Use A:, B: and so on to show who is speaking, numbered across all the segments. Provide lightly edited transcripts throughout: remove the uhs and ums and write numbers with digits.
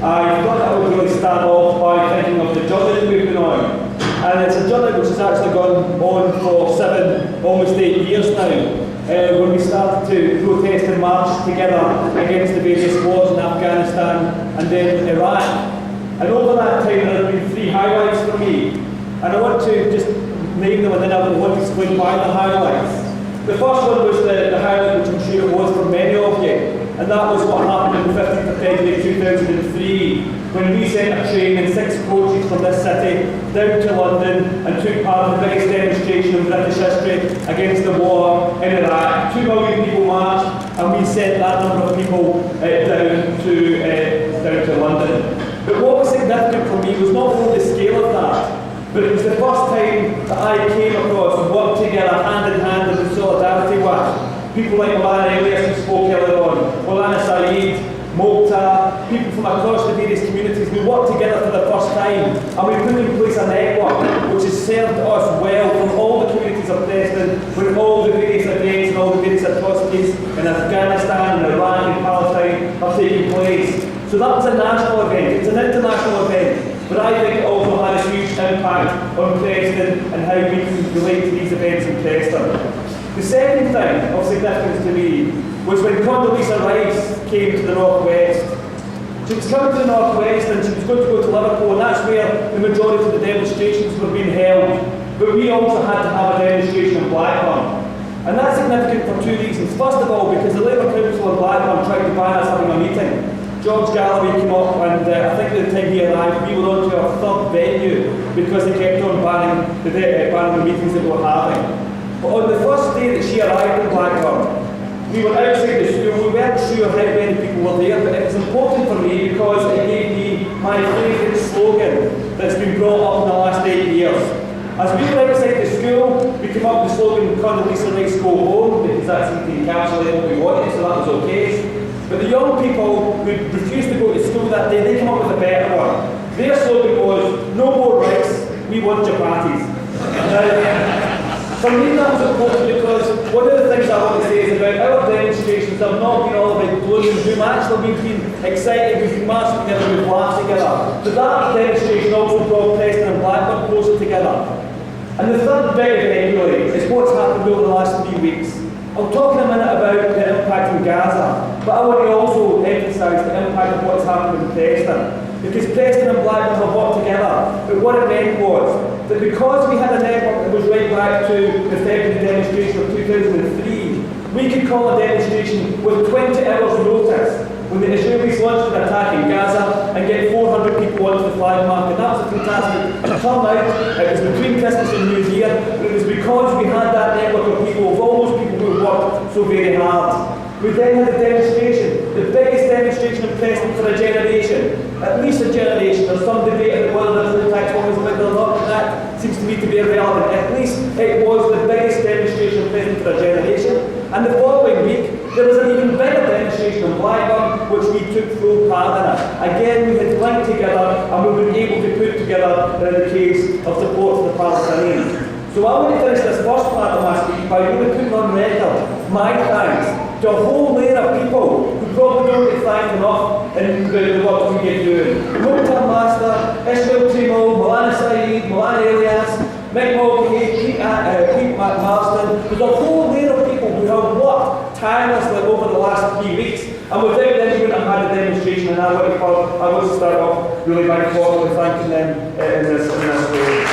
A: I thought I would really start off by thinking of the journey we've been on. And it's a journey which has actually gone on for 7, almost 8 years now, when we started to protest and march together against the various wars in Afghanistan and then Iraq. And over that time there have been 3 highlights for me. And I want to just name them and then I want to explain why the highlights. The first one was the highlight, which I'm sure it was for many of you. And that was what happened on the 15th of February 2003, when we sent a train and 6 coaches from this city down to London and took part in the biggest demonstration in British history against the war in Iraq. 2 million people marched, and we sent that number of people down to London. But what was significant for me was not only the scale of that, but it was the first time that I came across and worked together hand in hand in solidarity with people like Mulana Elias, who spoke earlier on, Mulana Saeed, Mokhtar, people from across the various communities. We worked together for the first time, and we put in place a network which has served us well from all the communities of Preston, with all the various events and all the various atrocities in Afghanistan and Iraq and Palestine are taking place. So that was a national event. It's an international event, but I think it also had a huge impact on Preston and how we can relate to these events in Preston. The second thing of significance to me was when Condoleezza Rice came to the Northwest. She was coming to the Northwest and she was going to go to Liverpool, and that's where the majority of the demonstrations were being held. But we also had to have a demonstration in Blackburn. And that's significant for 2 reasons. First of all, because the Labour Council in Blackburn tried to ban us having a meeting. George Galloway came up, and I think at the time he arrived, we were on to our 3rd venue because they kept on banning the meetings that we were having. But on the first day that she arrived in Blackburn, we were outside the school. We weren't sure how many people were there, but it was important for me because it gave me my favourite slogan that's been brought up in the last 8 years. As we were outside the school, we came up with the slogan, Condoleezza Rice go home, because that seemed to encapsulate what we wanted, so that was okay. But the young people who refused to go to school that day, they came up with a better one. Their slogan was, no more rice, we want chapatis. For me that was important because one of the things I want to say is about our demonstrations have not been all about gloom and doom. Actually, we've been excited, we've been marching together, we've laughed together. But that demonstration also brought Preston and Blackburn closer together. And the third big event really is what's happened over the last 3 weeks. I'll talk in a minute about the impact in Gaza, but I want to also emphasise the impact of what's happened in Preston. Because Preston and Blackburn have worked together, but what it meant was that because we had a network that was right back to the February demonstration of 2003, we could call a demonstration with 20 hours notice when the Israelis launched an attack in Gaza and get 400 people onto the flag market. That was a fantastic turnout. It was between Christmas and New Year, but it was because we had that network of people, of all those people who worked so very hard. We then had a demonstration, the biggest demonstration in Preston for a generation, at least a generation. There's some debate about whether there's no tax was about or not, but that seems to me to be irrelevant. At least it was the biggest demonstration in Preston for a generation. And the following week, there was an even bigger demonstration in Blackburn, which we took full part in it. Again, we had linked together and we were able to put together in the case of support for the Palestinians. So I want to finish this first part of my speech by really putting on record my thanks to a whole layer of people who probably don't get thanked enough in the work we get doing. Mokhtar Master, Ishmael Timo, Mulana Saeed, Mulana Elias, Mick Mulcahy, Pete McMarston. There's a whole layer of people who have worked tirelessly over the last 3 weeks, and without them we wouldn't have had a demonstration, and I want to start off really by formally thanking them in this way.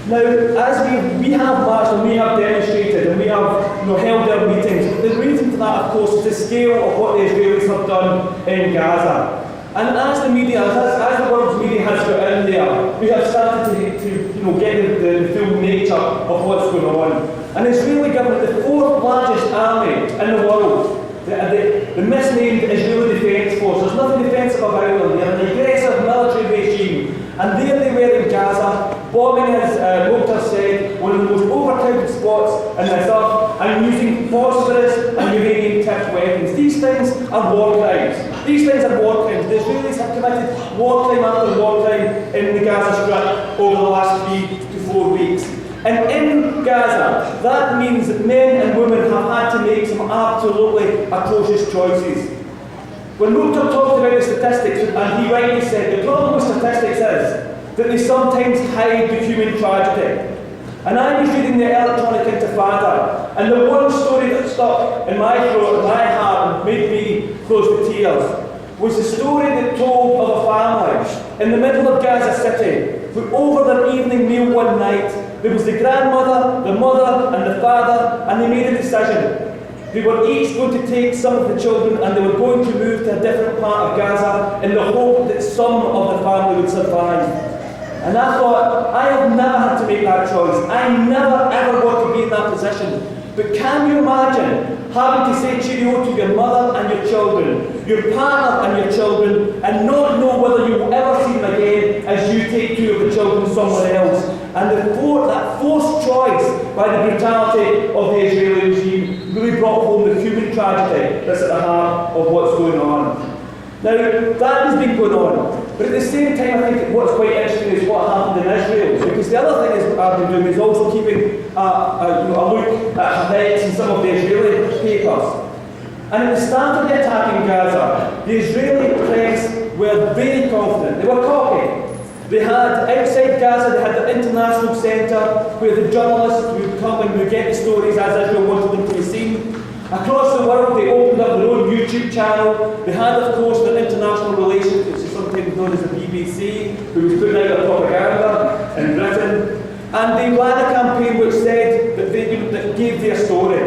A: Now, as we have marched and we have demonstrated and we have held our meetings, the reason for that, of course, is the scale of what the Israelis have done in Gaza. And as the media, as the world's media has got in there, we have started to get the full nature of what's going on. And Israeli government, the 4th largest army in the world, the misnamed Israeli Defence Force, there's nothing defensive about them. They're an aggressive military regime. And there they were in Gaza, bombing, as Mokhtar said, one of the most overcrowded spots in this earth, and using phosphorus and uranium-tipped weapons. These things are war crimes. These things are war crimes. The Israelis have committed war crime after war crime in the Gaza Strip over the last 3 to 4 weeks. And in Gaza, that means that men and women have had to make some absolutely atrocious choices. When Mukhtar talked about the statistics, and he rightly said, the problem with statistics is that they sometimes hide the human tragedy. And I was reading the Electronic Intifada, and the one story that stuck in my throat, in my heart, and made me close to tears, was the story that told of a family in the middle of Gaza City, who over their evening meal one night, there was the grandmother, the mother, and the father, and they made a decision. They were each going to take some of the children and they were going to move to a different part of Gaza in the hope that some of the family would survive. And I thought, I have never had to make that choice. I never ever want to be in that position. But can you imagine having to say cheerio to your mother and your children, your partner and your children, and not know whether you will ever see them again as you take two of the children somewhere else? And that forced choice by the brutality of the Israeli regime really brought home the human tragedy that's at the heart of what's going on. Now, that has been going on, but at the same time, I think what's quite interesting is what happened in Israel, because the other thing is I've been doing is also keeping a look at Haaretz and some of the Israeli papers. And at the start of the attack in Gaza, the Israeli press were very confident. They were cocky. They had, outside Gaza, they had the international centre where the journalists would come and would get the stories as Israel wanted them to be seen. Across the world, they opened up their own YouTube channel. They had, of course, their international relations, which is sometimes known as the BBC, who was putting out their propaganda in Britain. And they ran a campaign which said that gave their story.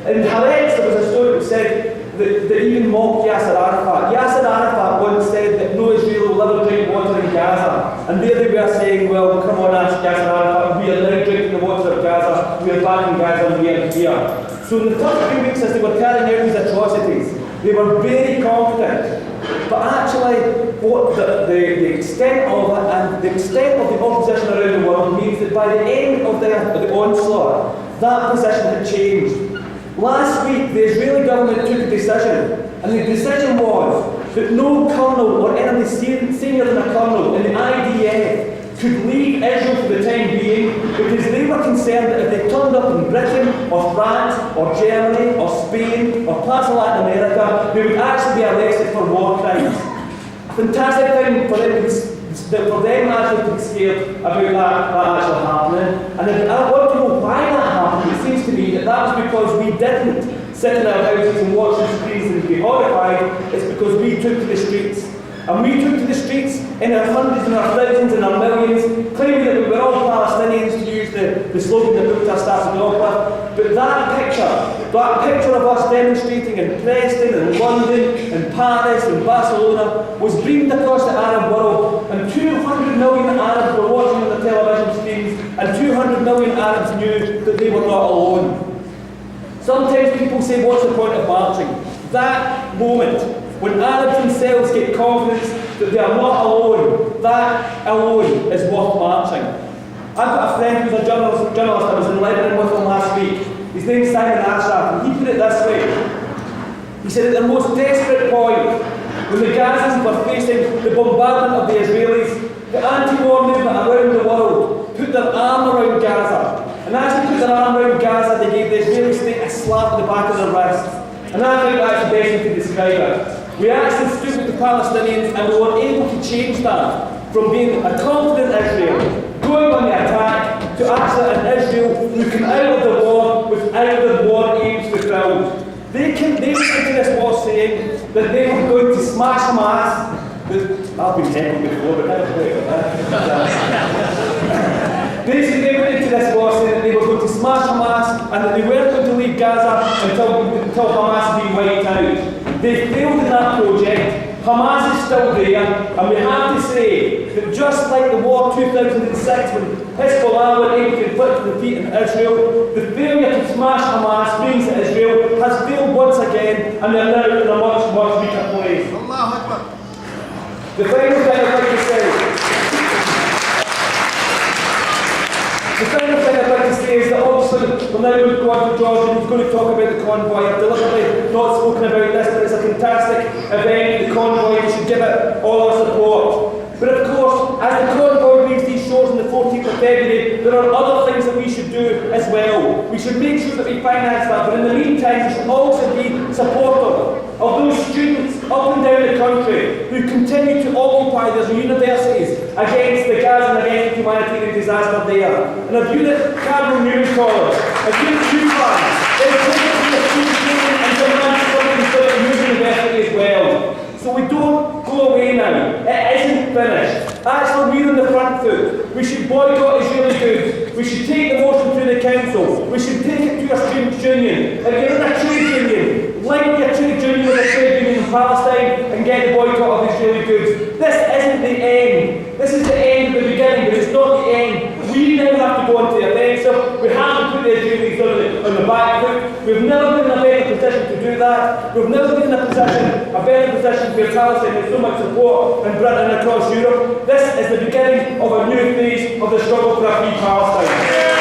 A: In Haaretz, there was a story that said that even mocked Yasser Arafat. Yasser Arafat once said that no Israeli will ever drink water in Gaza. And there they were saying, well, come on, ask Yasser Arafat, we are now drinking the water of Gaza, we are back in Gaza, and we are here. So in the first few weeks as they were carrying out these atrocities, they were very confident. But actually, what the extent of it and the extent of the opposition around the world means that by the end of the onslaught, that position had changed. Last week, the Israeli government took a decision, and the decision was that no colonel or anybody senior than a colonel in the IDF could leave Israel for the time being because they were concerned that if they turned up in Britain or France or Germany or Spain or parts of Latin America, they would actually be arrested for war crimes. A fantastic thing for them actually to be scared about that actually happening. And if I want to know why that happened, it seems to me that was because we didn't sit in our houses and watch the screens and be horrified. It's because we took to the streets. And we took to the streets in our hundreds and our thousands and our millions, claiming that we were all Palestinians, to use the slogan that Mukhtar started off with. But that picture of us demonstrating in Preston, in London, in Paris, in Barcelona, was beamed across the Arab world, and 200 million Arabs were watching on the television screens, and 200 million Arabs knew that they were not alone. Sometimes people say, what's the point of marching? That moment, when Arabs themselves get confidence that they are not alone, that alone is worth marching. I've got a friend who's a journalist. I was in Lebanon with him last week. His name's Simon Ashraf, and he put it this way. He said at the most desperate point, when the Gazans were facing the bombardment of the Israelis, the anti-war movement around the world put their arm around Gaza. And as they put their arm around Gaza, they gave the Israeli state a slap on the back of their wrist. And I think that's the best way to describe it. We actually stood with the Palestinians and we were able to change that from being a confident Israel, going on the attack, to actually an Israel who came out of the war without the war aims fulfilled. They went into this war saying that they were going to smash Hamas. I've been heckled before, but I don't know about that. Basically, they went into this war saying that they were going to smash Hamas and that they weren't going to leave Gaza until Hamas had been wiped out. They failed in that project. Hamas is still there, and we have to say that just like the war 2006 when Hezbollah were able to inflict defeat in Israel, the failure to smash Hamas means that Israel has failed once again, and they're now in a much, much weaker place. The final thing I'd like to say is that obviously we'll now go on to George and he's going to talk about the convoy. I've deliberately not spoken about this, but it's a fantastic event, the convoy. We should give it all our support. But of course, as the Convoy leaves these shores on the 14th of February, there are other things that we should do as well. We should make sure that we finance that, but in the meantime, we should also be supportive of those students up and down the country who continue to occupy their universities against the Gaza and against the humanitarian disaster there. And if you, the Cardinal Newman College, if you, the UFAN, then take it to the student union and demand something for the university as well. So we don't go away now. It isn't finished. Actually, we're on the front foot. We should boycott Israeli goods. We should take the motion to the council. We should take it to a students' union. If you're in a trade union, link your trade union with a trade union in Palestine and get the boycott of Israeli goods. This isn't the end. This is the end of the beginning, but it's not the end. We now have to go into the offensive. We have to put the Israelis on the back foot. We've never been in a better position to do that. We've never been in a better position where Palestine has so much support in Britain and across Europe. This is the beginning of a new phase of the struggle for a free Palestine.